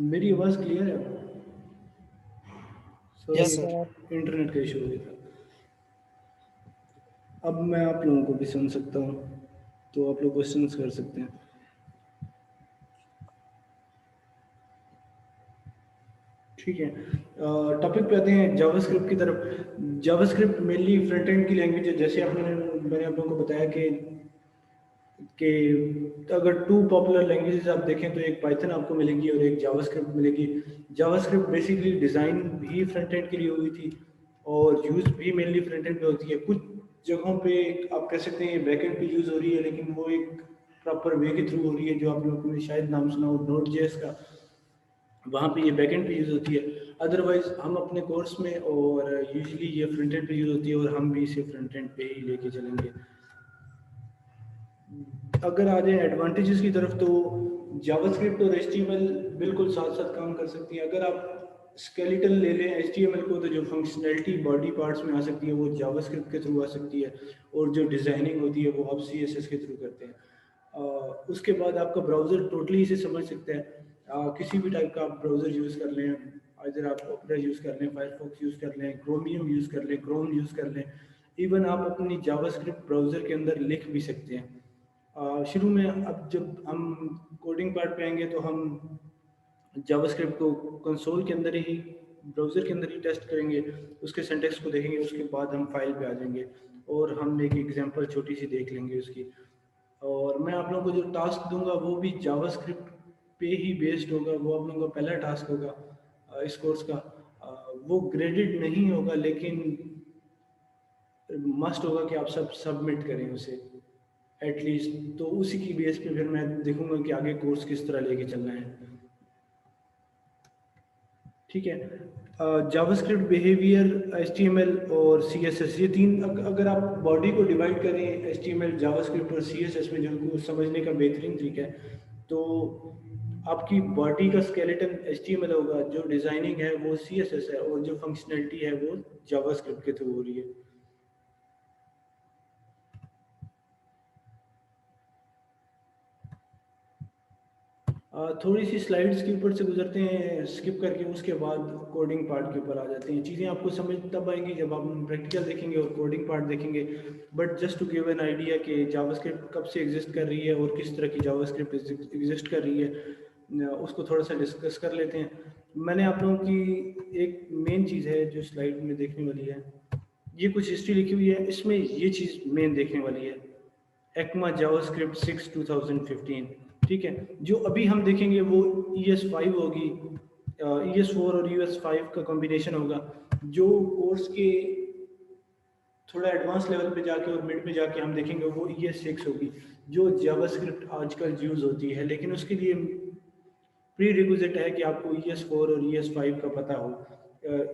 मेरी आवाज़ क्लियर है? Sorry, yes sir. इंटरनेट का इशू हो गया था। अब मैं आप लोगों को भी सुन सकता हूँ, तो आप लोग क्वेश्चंस कर सकते हैं। ठीक है, टॉपिक पे आते हैं जावास्क्रिप्ट की तरफ। जावास्क्रिप्ट मेनली फ्रंट एंड की लैंग्वेज है। जैसे मैंने आप लोगों को बताया कि अगर टू पॉपुलर लैंग्वेजेस आप देखें तो एक पाइथन आपको मिलेगी और एक जावास्क्रिप्ट मिलेगी। जावास्क्रिप्ट बेसिकली डिज़ाइन भी फ्रंट एंड के लिए हुई थी और यूज़ भी मेनली फ्रंट एंड पे होती है। कुछ जगहों पे आप कह सकते हैं बैक एंड पे यूज़ हो रही है, लेकिन वो एक प्रॉपर वे के थ्रू हो रही है, जो आप लोगों ने शायद नाम सुना हो नोड जेएस का। वहाँ पे ये बैक एंड पे यूज़ होती है। अदरवाइज हम अपने कोर्स में और यूजली ये फ्रंट एंड पे यूज़ होती है और हम भी इसे फ्रंट एंड पे ही लेके चलेंगे। अगर आ जाए एडवांटेजेस की तरफ, तो जावास्क्रिप्ट और एचटीएमएल बिल्कुल साथ साथ काम कर सकती है। अगर आप स्केलेटल ले लें एचटीएमएल को, तो जो फंक्शनैलिटी बॉडी पार्ट्स में आ सकती है वो जावास्क्रिप्ट के थ्रू आ सकती है, और जो डिज़ाइनिंग होती है वो आप सीएसएस के थ्रू करते हैं। उसके बाद आपका ब्राउज़र टोटली इसे समझ सकता है। किसी भी टाइप का आप ब्राउज़र यूज़ कर लें, अगर आप ओपेरा यूज़ कर लें, फायरफॉक्स यूज़ कर लें, क्रोमियम यूज़ कर लें, क्रोम यूज़ कर लें, इवन आप अपनी जावास्क्रिप्ट ब्राउज़र के अंदर लिख भी सकते हैं। शुरू में अब जब हम कोडिंग पार्ट पे आएंगे तो हम जावास्क्रिप्ट को कंसोल के अंदर ही, ब्राउज़र के अंदर ही टेस्ट करेंगे, उसके सिंटैक्स को देखेंगे, उसके बाद हम फाइल पे आ जाएंगे और हम एक एग्जांपल छोटी सी देख लेंगे उसकी। और मैं आप लोगों को जो टास्क दूंगा वो भी जावास्क्रिप्ट पे ही बेस्ड होगा। वो आप लोगों का पहला टास्क होगा इस कोर्स का। वो ग्रेडेड नहीं होगा, लेकिन मस्ट होगा कि आप सब सबमिट करें उसे एटलीस्ट। तो उसी की बेस पे फिर मैं देखूंगा कि आगे कोर्स किस तरह लेके चलना है। ठीक है, जावास्क्रिप्ट, बिहेवियर, एचटीएमएल और सीएसएस, ये तीन अगर आप बॉडी को डिवाइड करें एचटीएमएल, जावास्क्रिप्ट और सीएसएस में, जो उनको समझने का बेहतरीन तरीका है, तो आपकी बॉडी का स्केलेटन एचटीएमएल होगा, जो डिज़ाइनिंग है वो सीएसएस है, और जो फंक्शनैलिटी है वो जावास्क्रिप्ट के थ्रू हो रही है। थोड़ी सी स्लाइड्स के ऊपर से गुजरते हैं स्किप करके, उसके बाद कोडिंग पार्ट के ऊपर आ जाते हैं। चीज़ें आपको समझ तब आएंगी जब आप प्रैक्टिकल देखेंगे और कोडिंग पार्ट देखेंगे। But just to give an idea कि जावास्क्रिप्ट कब से एग्जिस्ट कर रही है और किस तरह की जावास्क्रिप्ट एग्जिस्ट कर रही है, उसको थोड़ा सा डिस्कस कर लेते हैं। मैंने आप लोगों की एक मेन चीज़ है जो स्लाइड में देखने वाली है, ये कुछ हिस्ट्री लिखी हुई है, इसमें ये चीज़ मेन देखने वाली है, एक्मा जावास्क्रिप्ट 6 2015। ठीक है, जो अभी हम देखेंगे वो ES5 होगी, ES4 और US5 का कॉम्बिनेशन होगा। जो कोर्स के थोड़ा एडवांस लेवल पे जाके और मिड पे जाके हम देखेंगे वो ES6 होगी, जो जावास्क्रिप्ट आजकल यूज़ होती है। लेकिन उसके लिए प्री रिक्विजिट है कि आपको ES4 और ES5 का पता हो।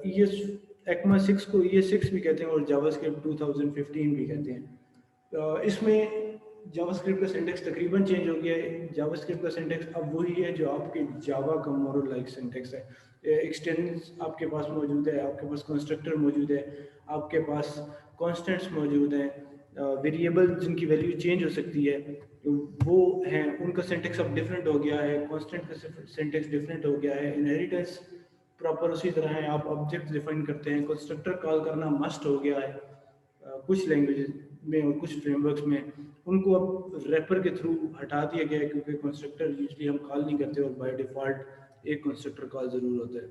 ES एक्मा 6 को ES6 भी कहते हैं और जावास्क्रिप्ट 2015 भी कहते हैं। इसमें जावास्क्रिप्ट का सिंटेक्स तकरीबन चेंज हो गया है। जावास्क्रिप्ट का सिंटेक्स अब वही है जो आपके जावा का मोरल लाइक सिंटेक्स है। एक्सटेंस आपके पास मौजूद है, आपके पास कंस्ट्रक्टर मौजूद है, आपके पास कॉन्स्टेंट्स मौजूद हैं, वेरिएबल जिनकी वैल्यू चेंज हो सकती है वो हैं, उनका सिंटेक्स अब डिफरेंट हो गया है, कांस्टेंट का सिंटेक्स डिफरेंट हो गया है, इनहेरिटेंस प्रॉपर उसी तरह है, आप ऑब्जेक्ट डिफाइन करते हैं, कंस्ट्रक्टर कॉल करना मस्ट हो गया है कुछ लैंग्वेजेस में और कुछ फ्रेमवर्क्स में। उनको अब रैपर के थ्रू हटा दिया गया है, क्योंकि कंस्ट्रक्टर यूजली हम कॉल नहीं करते और बाय डिफ़ॉल्ट एक कंस्ट्रक्टर कॉल ज़रूर होता है।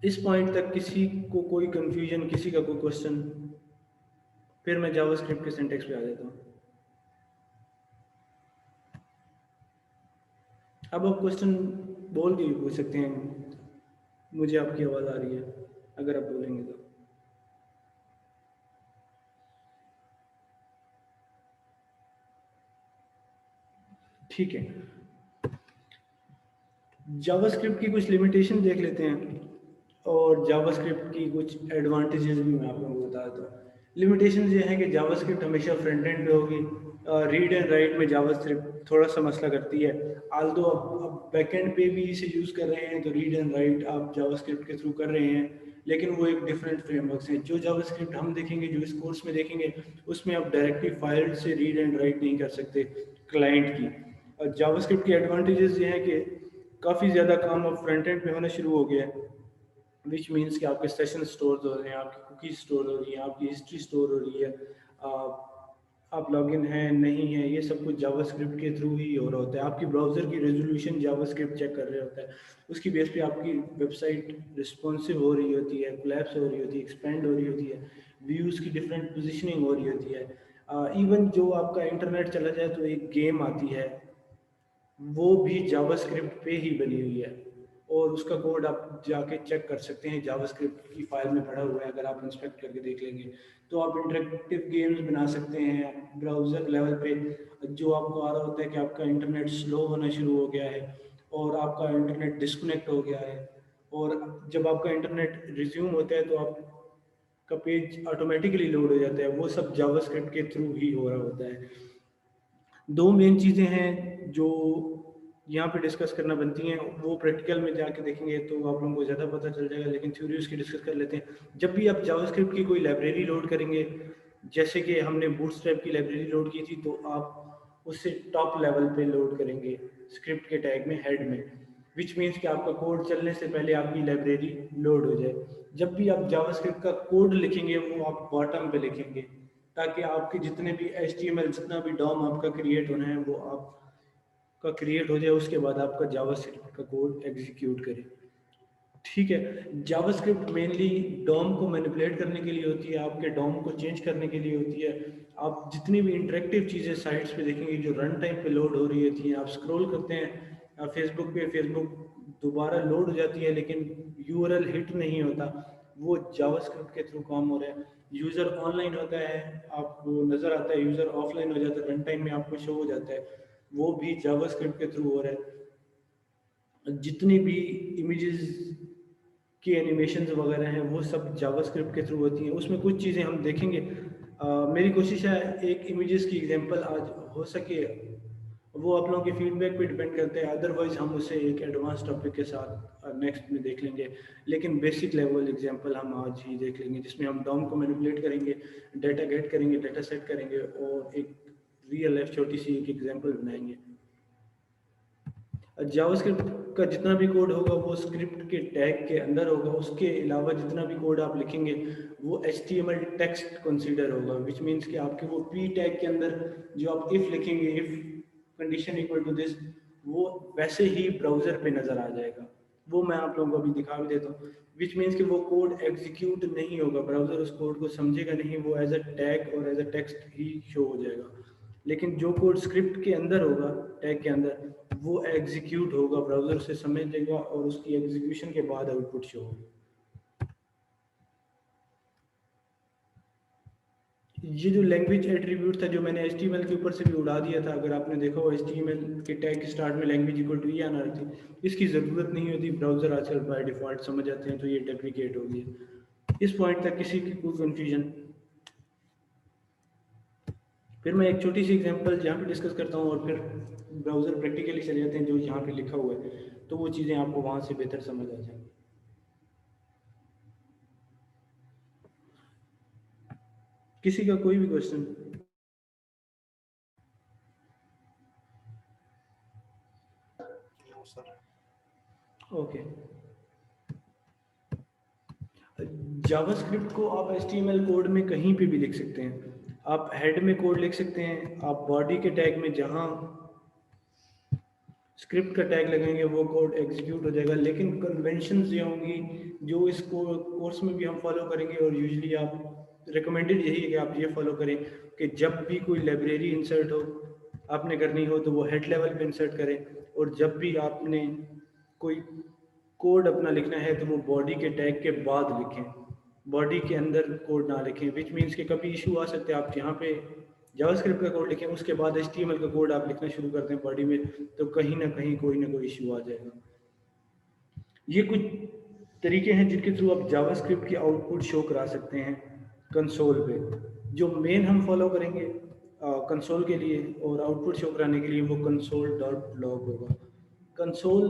इस पॉइंट तक किसी को कोई कंफ्यूजन, किसी का कोई क्वेश्चन? फिर मैं जावास्क्रिप्ट के सिंटेक्स पे आ जाता हूँ। अब आप क्वेश्चन बोल के भी पूछ सकते हैं, मुझे आपकी आवाज़ आ रही है अगर आप बोलेंगे तो। ठीक है, जावास्क्रिप्ट की कुछ लिमिटेशन देख लेते हैं और जावास्क्रिप्ट की कुछ एडवांटेजेस भी मैं आप लोगों को बता देता हूँ। लिमिटेशन ये है कि जावास्क्रिप्ट हमेशा फ्रंट एंड पे होगी। रीड एंड राइट में जावास्क्रिप्ट थोड़ा सा मसला करती है। आल्दो अब बैक एंड पे भी इसे यूज़ कर रहे हैं, तो रीड एंड राइट आप जावास्क्रिप्ट के थ्रू कर रहे हैं, लेकिन वो एक डिफरेंट फ्रेमवर्क है। जो जावास्क्रिप्ट हम देखेंगे, जो इस कोर्स में देखेंगे, उसमें आप डायरेक्टली फाइल से रीड एंड राइट नहीं कर सकते क्लाइंट की। और जावास्क्रिप्ट की एडवांटेजेस ये हैं कि काफ़ी ज़्यादा काम अब फ्रंट एंड पे होना शुरू हो गया है, विच मीन्स कि आपके सेशन स्टोर हो रहे हैं, आपकी कुकीज स्टोर हो रही है, आपकी हिस्ट्री स्टोर हो रही है, आप लॉगिन हैं नहीं है, ये सब कुछ जावास्क्रिप्ट के थ्रू ही हो रहा होता है। आपकी ब्राउज़र की रेजोल्यूशन जावास्क्रिप्ट चेक कर रहा होता है, उसकी बेस पे आपकी वेबसाइट रिस्पॉन्सिव हो रही होती है, कोलैप्स हो रही होती है, एक्सपेंड हो रही होती है, व्यूज़ की डिफरेंट पोजिशनिंग हो रही होती है। इवन जो आपका इंटरनेट चला जाए तो एक गेम आती है, वो भी जावास्क्रिप्ट पे ही बनी हुई है, और उसका कोड आप जाके चेक कर सकते हैं, जावास्क्रिप्ट की फाइल में पड़ा हुआ है, अगर आप इंस्पेक्ट करके देख लेंगे तो आप इंटरेक्टिव गेम्स बना सकते हैं ब्राउज़र लेवल पे। जो आपको आ रहा होता है कि आपका इंटरनेट स्लो होना शुरू हो गया है और आपका इंटरनेट डिस्कनेक्ट हो गया है, और जब आपका इंटरनेट रिज्यूम होता है तो आपका पेज ऑटोमेटिकली लोड हो जाता है, वो सब जावास्क्रिप्ट के थ्रू ही हो रहा होता है। दो मेन चीज़ें हैं जो यहाँ पे डिस्कस करना बनती हैं, वो प्रैक्टिकल में जाके देखेंगे तो आप लोगों को ज़्यादा पता चल जाएगा, लेकिन थ्योरी उसकी डिस्कस कर लेते हैं। जब भी आप जावास्क्रिप्ट की कोई लाइब्रेरी लोड करेंगे, जैसे कि हमने बूटस्ट्रैप की लाइब्रेरी लोड की थी, तो आप उससे टॉप लेवल पे लोड करेंगे स्क्रिप्ट के टैग में, हेड में, विच मीन्स कि आपका कोड चलने से पहले आपकी लाइब्रेरी लोड हो जाए। जब भी आप जावास्क्रिप्ट का कोड लिखेंगे वो आप बॉटम पे लिखेंगे, ताकि आपके जितने भी HTML, जितना भी डॉम आपका क्रिएट होना है वो आपका क्रिएट हो जाए, उसके बाद आपका जावास्क्रिप्ट का कोड एग्जीक्यूट करे। ठीक है, जावास्क्रिप्ट मेनली डॉम को मैनिपुलेट करने के लिए होती है, आपके डॉम को चेंज करने के लिए होती है। आप जितनी भी इंटरेक्टिव चीज़ें साइट्स पे देखेंगे जो रन टाइम पे लोड हो रही होती हैं, आप स्क्रॉल करते हैं फेसबुक पे, फेसबुक दोबारा लोड हो जाती है लेकिन URL हिट नहीं होता, वो जावास्क्रिप्ट के थ्रू काम हो रहा है। यूज़र ऑनलाइन होता है, आपको नज़र आता है, यूज़र ऑफलाइन हो जाता है, रन टाइम में आपको शो हो जाता है, वो भी जावास्क्रिप्ट के थ्रू हो रहा है। जितनी भी इमेजेस की एनिमेशंस वगैरह हैं वो सब जावास्क्रिप्ट के थ्रू होती हैं। उसमें कुछ चीज़ें हम देखेंगे, मेरी कोशिश है एक इमेजेस की एग्जांपल आज हो सके, वो आप लोगों के फीडबैक पे डिपेंड करते हैं, अदरवाइज हम उसे एक एडवांस टॉपिक के साथ नेक्स्ट में देख लेंगे। लेकिन बेसिक लेवल एग्जांपल हम आज ही देख लेंगे, जिसमें हम डॉम को मैनिपुलेट करेंगे, डाटा गेट करेंगे, डाटा सेट करेंगे और एक रियल लाइफ छोटी सी एक एग्जांपल बनाएंगे। जावास्क्रिप्ट का जितना भी कोड होगा वो स्क्रिप्ट के टैग के अंदर होगा, उसके अलावा जितना भी कोड आप लिखेंगे वो HTML टेक्स्ट कंसीडर होगा, विच मीन्स कि आपके वो p टैग के अंदर जो आप इफ लिखेंगे, if condition equal to this, वो वैसे ही ब्राउजर पे नज़र आ जाएगा। वो मैं आप लोगों को अभी दिखा भी देता हूँ, विच मीन्स कि वो कोड एग्जीक्यूट नहीं होगा, ब्राउजर उस कोड को समझेगा नहीं, वो एज अ टैग और एज अ टेक्स्ट ही शो हो जाएगा। लेकिन जो कोड स्क्रिप्ट के अंदर होगा, टैग के अंदर, वो एग्जीक्यूट होगा, ब्राउजर से समझ लेगा और उसकी एग्जीक्यूशन के बाद आउटपुट शो होगा। ये जो लैंग्वेज एट्रीब्यूट था जो मैंने HTML के ऊपर से भी उड़ा दिया था, अगर आपने देखा हो HTML के टैग के स्टार्ट में लैंग्वेज इक्वल टू आना रही थी, इसकी ज़रूरत नहीं होती, ब्राउज़र आजकल बाय डिफ़ॉल्ट समझ जाते हैं, तो ये डेप्रिकेट हो गई। इस पॉइंट तक किसी की कोई कन्फ्यूजन? फिर मैं एक छोटी सी एग्जांपल यहाँ पे डिस्कस करता हूँ और फिर ब्राउज़र प्रैक्टिकली चले जाते हैं जो यहाँ पे लिखा हुआ है, तो वो चीज़ें आपको वहाँ से बेहतर समझ आ जाएंगी। किसी का कोई भी क्वेश्चन? ओके, जावास्क्रिप्ट को आप HTML कोड में कहीं पे भी लिख सकते हैं। आप हेड में कोड लिख सकते हैं, आप बॉडी के टैग में जहाँ स्क्रिप्ट का टैग लगेंगे वो कोड एग्जीक्यूट हो जाएगा। लेकिन कन्वेंशंस ये होंगी जो इस कोर्स में भी हम फॉलो करेंगे, और यूजुअली आप रिकमेंडेड यही है कि आप ये फॉलो करें कि जब भी कोई लाइब्रेरी इंसर्ट हो आपने करनी हो तो वो हेड लेवल पे इंसर्ट करें, और जब भी आपने कोई कोड अपना लिखना है तो वो बॉडी के टैग के बाद लिखें, बॉडी के अंदर कोड ना लिखें, विच मीन्स कि कभी इशू आ सकते हैं। आप यहाँ पे जावास्क्रिप्ट का कोड लिखें, उसके बाद HTML का कोड आप लिखना शुरू करते हैं बॉडी में, तो कहीं ना कहीं कोई ना कोई इशू आ जाएगा। ये कुछ तरीके हैं जिनके थ्रू आप जावास्क्रिप्ट की आउटपुट शो करा सकते हैं कंसोल पे। जो मेन हम फॉलो करेंगे कंसोल के लिए और आउटपुट शो कराने के लिए, वो कंसोल डॉट लॉग होगा। कंसोल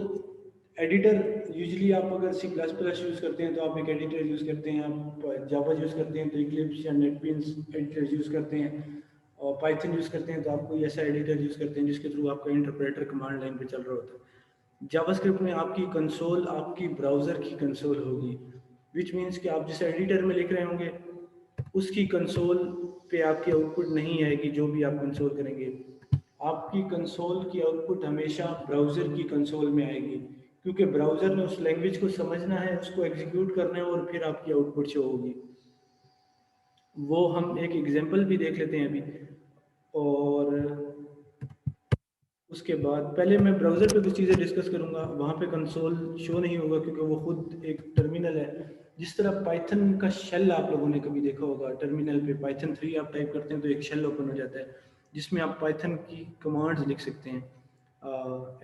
एडिटर, यूजुअली आप अगर C++ यूज़ करते हैं तो आप एक एडिटर यूज़ करते हैं, आप जावा यूज़ करते हैं तो इक्लिप्स या नेटबीन्स एडिटर यूज़ करते हैं, और पाइथन यूज़ करते हैं तो आप कोई ऐसा एडिटर यूज़ करते हैं जिसके थ्रू आपका इंटरप्रेटर कमांड लाइन पे चल रहा होता है। जावास्क्रिप्ट में आपकी कंसोल आपकी ब्राउज़र की कंसोल होगी, विच मीन्स कि आप जैसे एडिटर में लिख रहे होंगे उसकी कंसोल पे आपकी आउटपुट नहीं आएगी जो भी आप कंसोल करेंगे। आपकी कंसोल की आउटपुट हमेशा ब्राउज़र की कंसोल में आएगी, क्योंकि ब्राउज़र ने उस लैंग्वेज को समझना है, उसको एग्जीक्यूट करना है और फिर आपकी आउटपुट शो होगी। वो हम एक एग्जांपल भी देख लेते हैं अभी। और उसके बाद पहले मैं ब्राउज़र पे कुछ चीज़ें डिस्कस करूँगा, वहाँ पे कंसोल शो नहीं होगा क्योंकि वो खुद एक टर्मिनल है। जिस तरह पाइथन का शेल आप लोगों ने कभी देखा होगा, टर्मिनल पे पाइथन 3 आप टाइप करते हैं तो एक शेल ओपन हो जाता है, जिसमें आप पाइथन की कमांड्स लिख सकते हैं।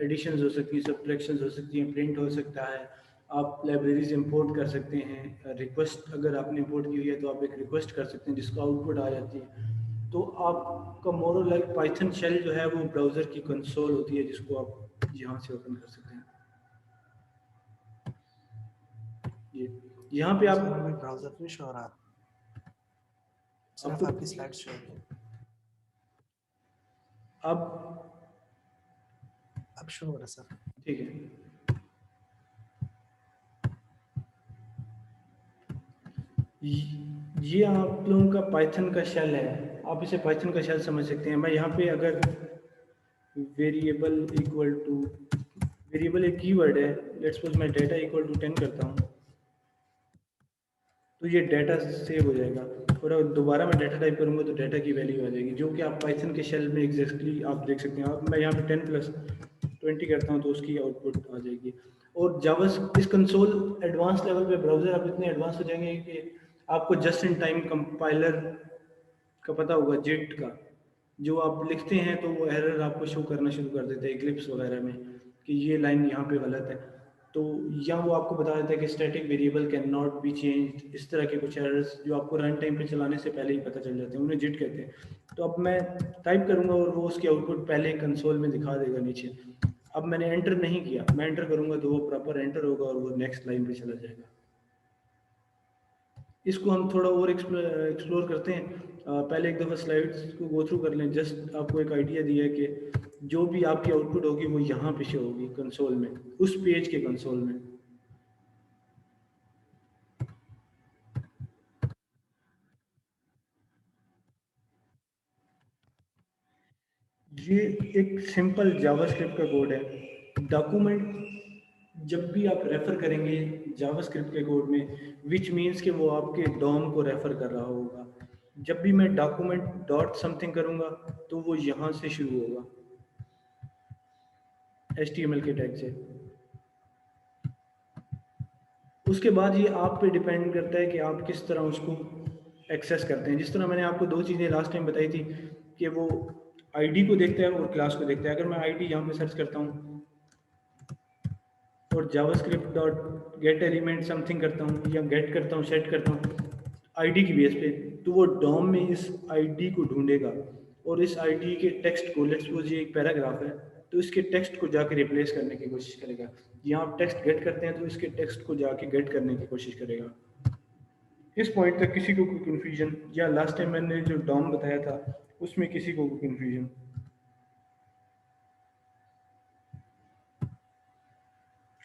एडिशंस हो सकती हैं, सब्ट्रैक्शंस हो सकती हैं, प्रिंट हो सकता है, आप लाइब्रेरीज इंपोर्ट कर सकते हैं, रिक्वेस्ट अगर आपने इंपोर्ट की हुई है तो आप एक रिक्वेस्ट कर सकते हैं जिसको आउटपुट आ जाती है। तो आपका मोरल लाइक पाइथन शेल जो है वो ब्राउज़र की कंसोल होती है जिसको आप यहाँ से ओपन कर सकते हैं। ये यहाँ पे सर अभी आप ब्राउजर नहीं शो हो रहा, सिर्फ आपको आपकी स्लाइड शो हो रही है। अब शो हो रहा है सर। ठीक है, ये आप लोगों का पाइथन का शेल है, आप इसे पाइथन का शेल समझ सकते हैं। मैं यहाँ पे अगर वेरिएबल इक्वल टू, वेरिएबल एक कीवर्ड है, लेट्स सपोज मैं डेटा इक्वल टू 10 करता हूँ तो ये डाटा सेव हो जाएगा, और अगर दोबारा मैं डाटा टाइप करूँगा तो डाटा की वैल्यू आ जाएगी, जो कि आप पाइथन के शेल में एग्जैक्टली आप देख सकते हैं। अब मैं यहाँ पे 10+20 करता हूँ तो उसकी आउटपुट आ जाएगी। और जावा इस कंसोल एडवांस लेवल पे ब्राउज़र आप इतने एडवांस हो जाएंगे कि आपको जस्ट इन टाइम कंपाइलर का पता होगा, जेट का, जो आप लिखते हैं तो वो एरर आपको शो करना शुरू कर देता है इक्लिप्स वगैरह में कि ये लाइन यहाँ पे गलत है। तो या वो आपको बता देता है कि static variable can not be change, इस तरह के कुछ एरर्स जो आपको रन टाइम पे चलाने से पहले ही पता चल जाते हैं, उन्हें जिट कहते हैं। तो अब मैं टाइप करूँगा और वो उसकी आउटपुट पहले कंसोल में दिखा देगा नीचे। अब मैंने एंटर नहीं किया, मैं एंटर करूँगा तो वो प्रॉपर एंटर होगा और वो नेक्स्ट लाइन पे चला जाएगा। इसको हम थोड़ा और एक्सप्लोर करते हैं। पहले एक दफ़ा स्लाइड्स को गो थ्रू कर लें, जस्ट आपको एक आइडिया दिया है कि जो भी आपकी आउटपुट होगी वो यहाँ पे शो होगी कंसोल में, उस पेज के कंसोल में। ये एक सिंपल जावास्क्रिप्ट का कोड है। डॉक्यूमेंट जब भी आप रेफ़र करेंगे जावास्क्रिप्ट के कोड में, विच मीन्स कि वो आपके डॉम को रेफ़र कर रहा होगा। जब भी मैं डॉक्यूमेंट डॉट समथिंग करूँगा तो वो यहाँ से शुरू होगा HTML के टैग से। उसके बाद ये आप पे डिपेंड करता है कि आप किस तरह उसको एक्सेस करते हैं। जिस तरह मैंने आपको दो चीज़ें लास्ट टाइम बताई थी कि वो आईडी को देखता है और क्लास को देखता है। अगर मैं आईडी यहाँ पे सर्च करता हूँ और JavaScript dot gate element something करता हूँ या गेट करता हूँ, सेट करता हूँ आईडी की बेस पे, तो वो डॉम में इस आईडी को ढूंढेगा और इस आईडी के टेक्स्ट को, लेट्स सपोज ये एक पैराग्राफ है तो इसके टेक्स्ट को जाके रिप्लेस करने की कोशिश करेगा। यहाँ आप टेक्स्ट गेट करते हैं तो इसके टेक्स्ट को जाके गेट करने की कोशिश करेगा। इस पॉइंट तक किसी को कोई कन्फ्यूजन, या लास्ट टाइम मैंने जो डॉम बताया था उसमें किसी को कोई कन्फ्यूजन?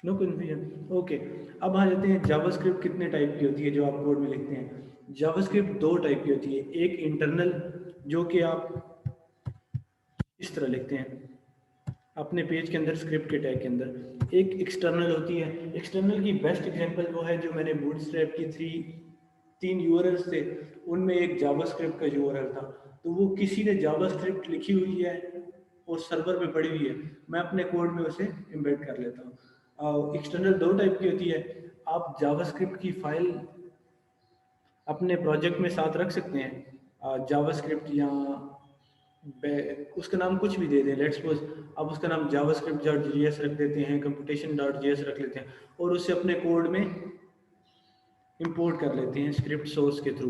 No confusion, okay. अब आ जाते हैं जावास्क्रिप्ट कितने टाइप की होती है जो आप कोड में लिखते हैं। जावास्क्रिप्ट दो टाइप की होती है, एक इंटरनल जो कि आप इस तरह लिखते हैं अपने पेज के अंदर स्क्रिप्ट के टैग के अंदर, एक एक्सटर्नल होती है। एक्सटर्नल की बेस्ट एग्जांपल वो है जो मैंने बूटस्ट्रैप की तीन यूआरएल्स थे, उनमें एक जावास्क्रिप्ट का यूआरएल था, तो वो किसी ने जावास्क्रिप्ट लिखी हुई है और सर्वर पे पड़ी हुई है, मैं अपने कोड में उसे एम्बेड कर लेता हूँ। एक्सटर्नल दो टाइप की होती है। आप जावास्क्रिप्ट की फाइल अपने प्रोजेक्ट में साथ रख सकते हैं, जावास्क्रिप्ट या उसका नाम कुछ भी दे दें, लेट्स सपोज आप उसका नाम जावास्क्रिप्ट डॉट जीएस रख देते हैं, कंप्यूटेशन डॉट जीएस रख लेते हैं और उसे अपने कोड में इंपोर्ट कर लेते हैं स्क्रिप्ट सोर्स के थ्रू,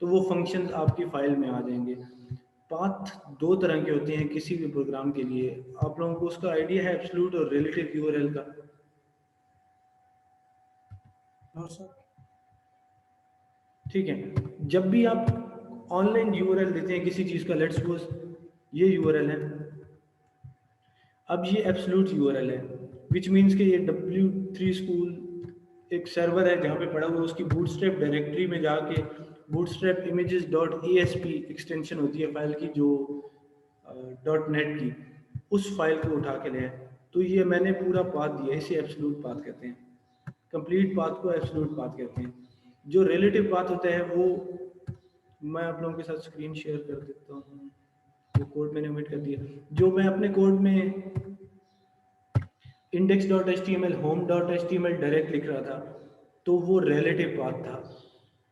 तो वो फंक्शंस आपकी फाइल में आ जाएंगे। पाथ दो तरह के होते हैं किसी भी प्रोग्राम के लिए, आप लोगों को उसका आइडिया है एब्सोल्यूट और रिलेटिव यूआरएल का? No sir. ठीक है, जब भी आप ऑनलाइन यूआरएल देते हैं किसी चीज़ का, लेट्स सपोज ये यूआरएल है, अब ये एब्सोल्यूट यूआरएल है, विच मीन्स कि ये W3 स्कूल एक सर्वर है जहाँ पे पड़ा हुआ है, उसकी बूटस्ट्रैप डायरेक्टरी में जाके bootstrap images dot ASP extension होती है फाइल की जो डॉट नेट की, उस फाइल को उठा के ले आए। तो ये मैंने पूरा पाथ दिया, इसे एब्सोल्यूट पाथ कहते हैं। कंप्लीट पाथ को एब्सोल्यूट पाथ कहते हैं। जो रिलेटिव पाथ होता है वो मैं आप लोगों के साथ स्क्रीन शेयर कर देता हूँ। वो कोड मैंने ओमिट कर दिया। जो मैं अपने कोड में index.html home.html डायरेक्ट लिख रहा था, तो वो रिलेटिव पाथ था,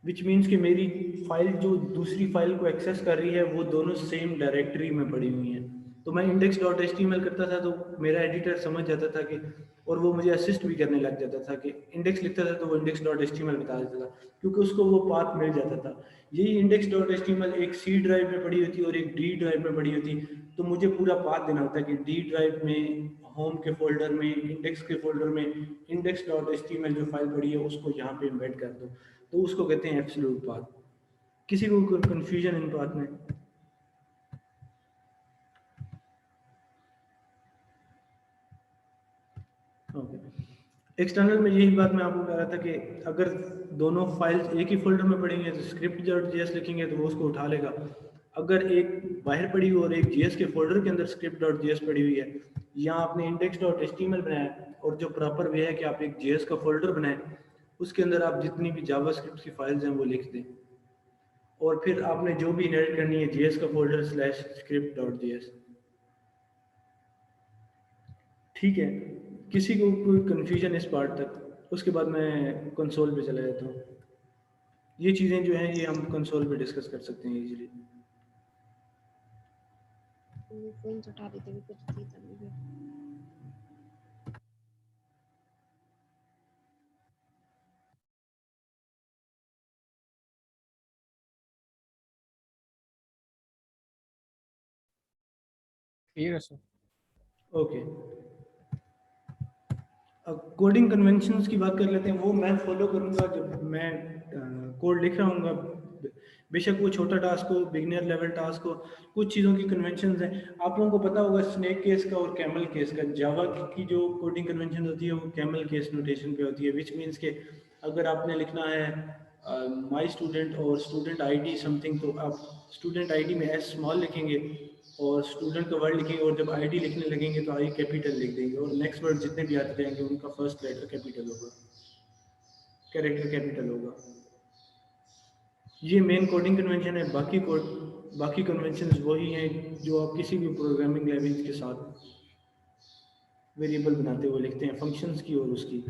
विच मीन्स कि मेरी फाइल जो दूसरी फाइल को एक्सेस कर रही है वो दोनों सेम डायरेक्टरी में पड़ी हुई हैं। तो मैं index.html करता था तो मेरा एडिटर समझ जाता था कि, और वो मुझे असिस्ट भी करने लग जाता था कि इंडेक्स लिखता था तो वो index.html बता देता था, क्योंकि उसको वो पाथ मिल जाता था। यही index.html एक C ड्राइव में पड़ी होती और एक D ड्राइव में पड़ी होती, तो मुझे पूरा पाथ देना होता है कि D ड्राइव में होम के फोल्डर में, इंडेक्स के फोल्डर में index.html जो फाइल पड़ी है उसको यहाँ पे एम्बेड कर दो, तो उसको कहते हैं एब्सोल्यूट पाथ। किसी को कंफ्यूजन इन पाथ में? ओके। एक्सटर्नल में यही बात मैं आपको कह रहा था कि अगर दोनों फाइल्स एक ही फोल्डर में पड़ी हुई हैं तो script.js लिखेंगे तो वो उसको उठा लेगा। अगर एक बाहर पड़ी हुई और एक JS के फोल्डर के अंदर script.js पड़ी हुई है, या आपने index.html बनाया और जो प्रॉपर वे है कि आप एक JS का फोल्डर बनाएं, उसके अंदर आप जितनी भी जावास्क्रिप्ट की फाइल्स हैं वो लिख दें, और फिर आपने जो भी इनहेरिट करनी है JS का फोल्डर /script.js। ठीक है, किसी को कोई कन्फ्यूजन इस पार्ट तक? उसके बाद मैं कंसोल पे चला जाता हूँ। ये चीज़ें जो हैं ये हम कंसोल पे डिस्कस कर सकते हैं इजीली। फोन उठा रही थी कुछ थी तभी भी। क्लियर है सर? ओके, अब कोडिंग कन्वेंशंस की बात कर लेते हैं। वो मैं फॉलो करूँगा जब मैं कोड लिख रहा हूँ, बेशक वो छोटा टास्क हो, बिगिनर लेवल टास्क हो। कुछ चीज़ों की कन्वेंशंस हैं, आप लोगों को पता होगा स्नेक केस का और कैमल केस का। जावा की जो कोडिंग कन्वेंशन होती है वो कैमल केस नोटेशन पे होती है, विच मीन्स के अगर आपने लिखना है माई स्टूडेंट और स्टूडेंट ID समथिंग, तो आप स्टूडेंट ID में S स्मॉल लिखेंगे और स्टूडेंट का वर्ड लिखेंगे, और जब ID लिखने लगेंगे तो I कैपिटल लिख देंगे, और नेक्स्ट वर्ड जितने भी आते जाएंगे उनका फर्स्ट लेटर कैपिटल होगा, कैरेक्टर कैपिटल होगा। ये मेन कोडिंग कन्वेंशन है। बाकी कन्वेंशन वही हैं जो आप किसी भी प्रोग्रामिंग लैंग्वेज के साथ वेरिएबल बनाते हुए लिखते हैं, फंक्शंस की और उसकी।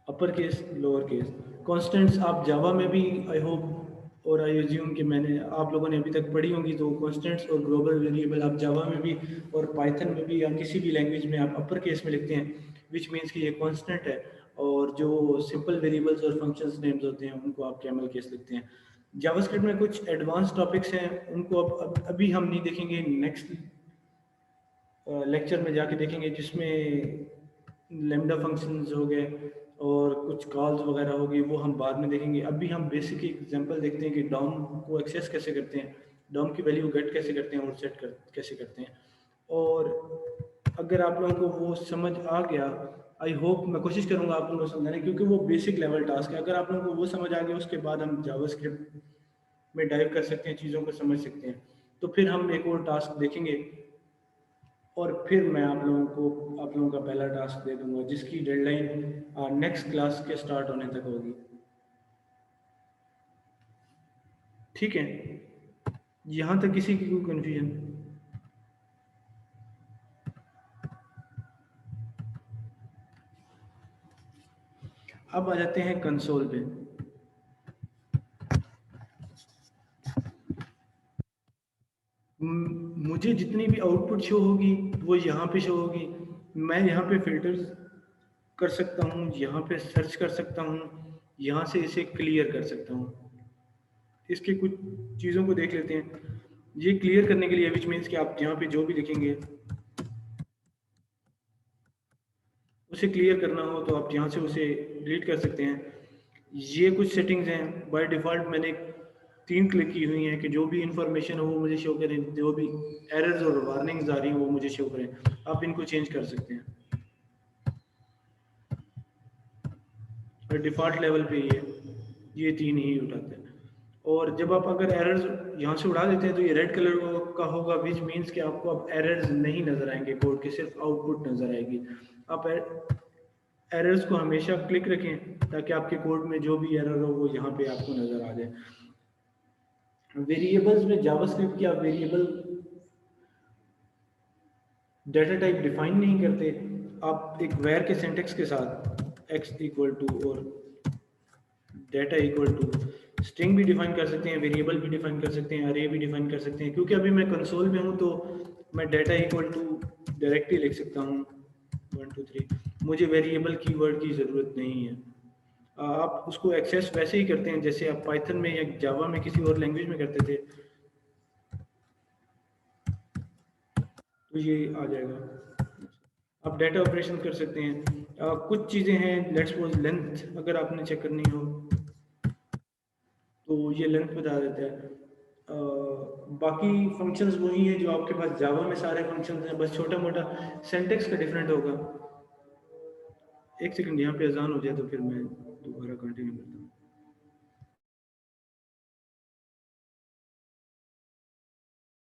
Upper case, lower case, constants आप जावा में भी आई होप और आई एज्यूम कि मैंने आप लोगों ने अभी तक पढ़ी होंगी, तो कॉन्स्टेंट्स और ग्लोबल वेरिएबल आप जावा में भी और पाइथन में भी या किसी भी लैंग्वेज में आप अपर केस में लिखते हैं, विच मीन्स कि ये कॉन्स्टेंट है, और जो सिंपल वेरिएबल्स और फंक्शंस नेम्स होते हैं उनको आप कैमल केस लिखते हैं। जावास्क्रिप्ट में कुछ एडवांस टॉपिक्स हैं, उनको अब अभी हम नहीं देखेंगे, नेक्स्ट लेक्चर में जाके देखेंगे, जिसमें लैम्डा फंक्शंस हो गए और कुछ कॉल्स वगैरह हो गई, वो हम बाद में देखेंगे। अभी हम बेसिक एग्जांपल देखते हैं कि डॉम को एक्सेस कैसे करते हैं, डॉम की वैल्यू गेट कैसे करते हैं और सेट कैसे करते हैं। और अगर आप लोगों को वो समझ आ गया, आई होप, मैं कोशिश करूंगा आप लोगों को समझाने, क्योंकि वो बेसिक लेवल टास्क है। अगर आप लोगों को वो समझ आ गया, उसके बाद हम जावास्क्रिप्ट में डाइव कर सकते हैं, चीज़ों को समझ सकते हैं। तो फिर हम एक और टास्क देखेंगे, और फिर मैं आप लोगों का पहला टास्क दे दूंगा, जिसकी डेडलाइन नेक्स्ट क्लास के स्टार्ट होने तक होगी। ठीक है, यहाँ तक किसी की कोई कन्फ्यूजन? अब आ जाते हैं कंसोल पे। मुझे जितनी भी आउटपुट शो होगी वो यहाँ पे शो होगी। मैं यहाँ पे फिल्टर कर सकता हूँ, यहाँ पे सर्च कर सकता हूँ, यहाँ से इसे क्लियर कर सकता हूँ। इसके कुछ चीज़ों को देख लेते हैं। ये क्लियर करने के लिए, विच मीन्स कि आप यहाँ पे जो भी लिखेंगे उसे क्लियर करना हो तो आप यहाँ से उसे डिलीट कर सकते हैं। ये कुछ सेटिंग्स हैं। बाय डिफ़ॉल्ट मैंने 3 क्लिक की हुई हैं कि जो भी इंफॉर्मेशन हो वो मुझे शो करें, जो भी एरर्स और वार्निंग्स आ रही हैं वो मुझे शो करें। आप इनको चेंज कर सकते हैं और डिफ़ॉल्ट लेवल पे ये 3 ही उठाते हैं। और जब आप अगर एरर्स यहाँ से उड़ा देते हैं तो ये रेड कलर का होगा, विच मीन्स कि आपको अब एरर्स नहीं नज़र आएंगे कोड के, सिर्फ आउटपुट नज़र आएगी। आप एरर्स को हमेशा क्लिक रखें ताकि आपके कोड में जो भी एरर हो वो यहाँ पे आपको नज़र आ जाए। वेरिएबल्स में जावास्क्रिप्ट की आप वेरिएबल डाटा टाइप डिफाइन नहीं करते, आप एक वेर के सिंटेक्स के साथ x इक्वल टू और डाटा इक्वल टू स्ट्रिंग भी डिफाइन कर सकते हैं, वेरिएबल भी डिफाइन कर सकते हैं, अरे भी डिफाइन कर सकते हैं। क्योंकि अभी मैं कंसोल में हूँ तो मैं डाटा इक्वल टू डायरेक्टली लिख सकता हूँ 1 2 3, मुझे वेरिएबल कीवर्ड की ज़रूरत नहीं है। आप उसको एक्सेस वैसे ही करते हैं जैसे आप पाइथन में या जावा में किसी और लैंग्वेज में करते थे, तो ये आ जाएगा। आप डाटा ऑपरेशन कर सकते हैं। कुछ चीज़ें हैं, लेट्स सपोज लेंथ अगर आपने चेक करनी हो तो ये लेंथ बता देता है। बाकी फंक्शंस वही हैं जो आपके पास जावा में सारे फंक्शंस हैं, बस छोटा मोटा सिंटेक्स का डिफरेंट होगा। एक सेकंड यहाँ पे अजान हो जाए तो फिर मैं दोबारा कंटिन्यू करता हूँ।